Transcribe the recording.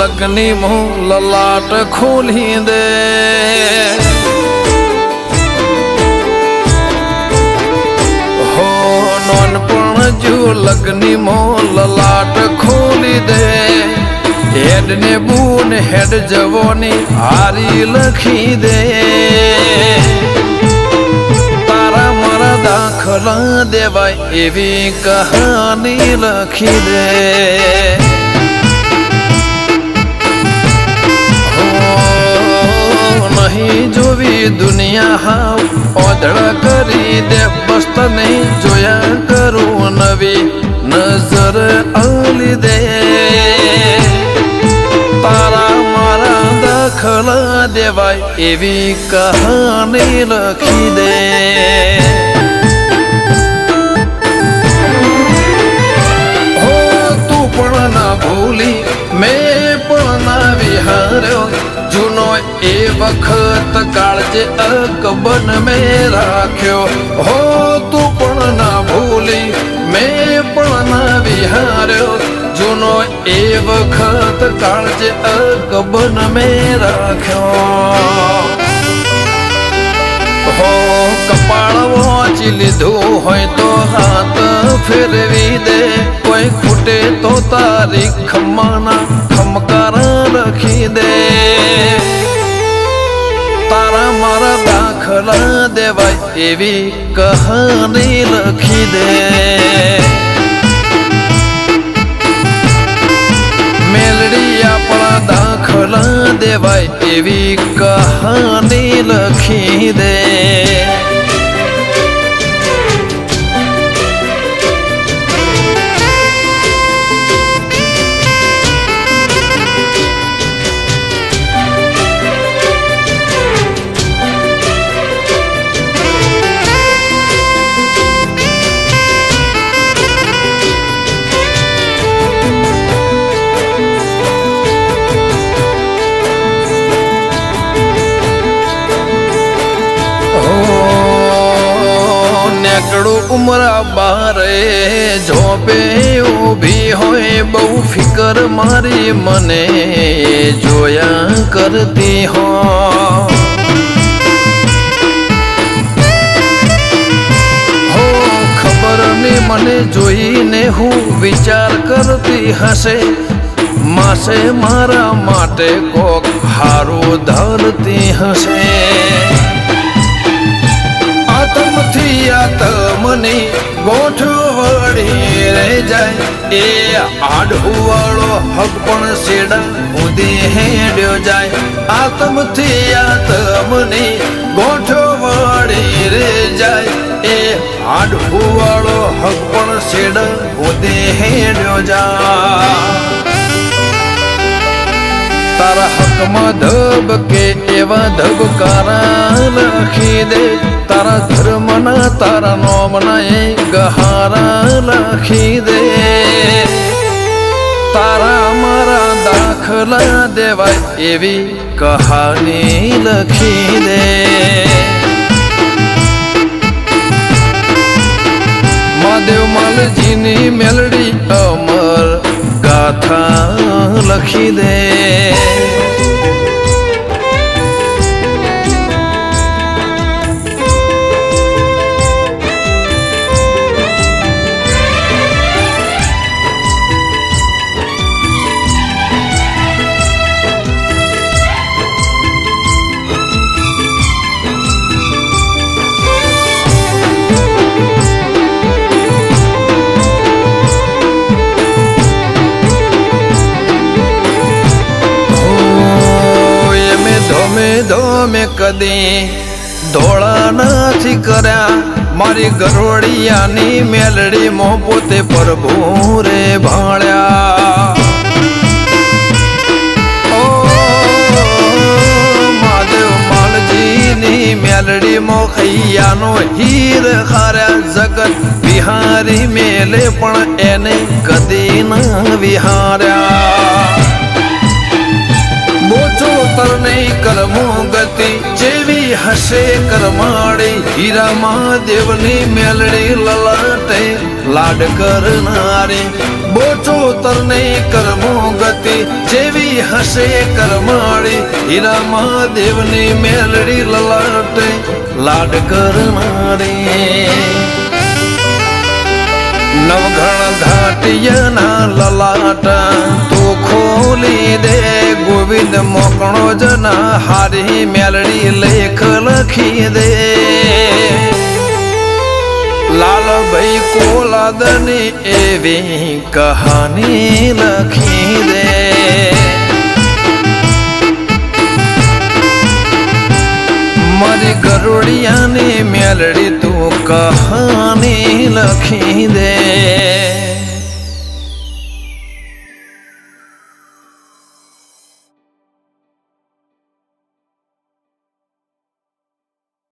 લગ્ની મો લલાટ ખોલી દે હો નોનપણ જો લગ્ની મો લલાટ ખોલી દે હેડ ને બૂન હેડ જવોની હારી લખી દે તારા મારા દાખલા દેવાય એવી કહાની લખી દે નહીં જોવી દુનિયા હાવ ઓધળ કરી દે બસ તને જોયા કરું નવી નજર આલી દે તારા મારા દાખલા દેવાય એવી કહાની લખી દે હો તું પણ ના ભૂલી મેં પણ ના વિહાર્યો જૂનો એ વખત કાળજે અકબન મેં રાખ્યો હો તું પણ ના ભૂલી મેં પણ ના વિહાર્યો જૂનો એ વખત કાળજે અકબન મેં રાખ્યો હો કપાળ વાંચી લીધું હોય તો હાથ ફેરવી દે કોઈ ખૂટે તો તારી ખમ્માના ખમકાર લખી દે તારા મારા દાખલા દેવાય એવી કહાની લખી દે મેલડી આપણા દાખલા દેવાય એવી કહાની લખી દે ઉમરા બારે જોબે ઊભી હોય બહુ ફિકર મારી મને જોયા કરતી હો ખબર ને મને જોઈને હું વિચાર કરતી હશે માસે મારા માટે કોક હારું ધરતી હશે આતમથી આતમની ગોઠવણી રે જાય એ આડુવાળો હક પણ શેડા ઉદી હેડ્યો જાય આતમથી આતમની ગોઠવણી રે જાય એ આડુવાળો હક પણ શેડા ઉદી હેડ્યો જાય તારા હકમાં ધબકે એવા ધબકારા લખી દે તારા ધર્મના તારા નોમના એ ગહારા લખી દે તારા મારા દાખલા દેવાય એવી કહાની લખી દે મહાદેવ માલજીની મેલડી અમર ગાથા લખી દે ધોમે કદી ધોળા નથી કર્યા મારી ગરોડિયાની મેલડી મો પોતે પ્રભુ રે ભાળ્યા ઓ મહાદેવ માલજીની મેલડી મો ખૈયાનો હીર ખાર્યા જગત વિહારી મેલે પણ એને કદી ના વિહાર્યા બોચો તરને કરમો ગતિ જેવી હશે કરમાડી હીરા મહાદેવની મેલડી લલાટે લાડ કરનારી બોચો ચોતર ને કરમો ગતિ જેવી હશે કરમાળી હીરા મહાદેવની મેલડી લલાટે લાડ કરનારી નવઘણ ઘાટિયાના લલાટા તું ખોલી દે ગોવિંદ મોકણો જના હારી મેલડી લેખ લખી દે લાલભાઈ કોલાદની એવી કહાની લખી દે મારી ગરુડિયાની મેલડી તું કહાની લખી દે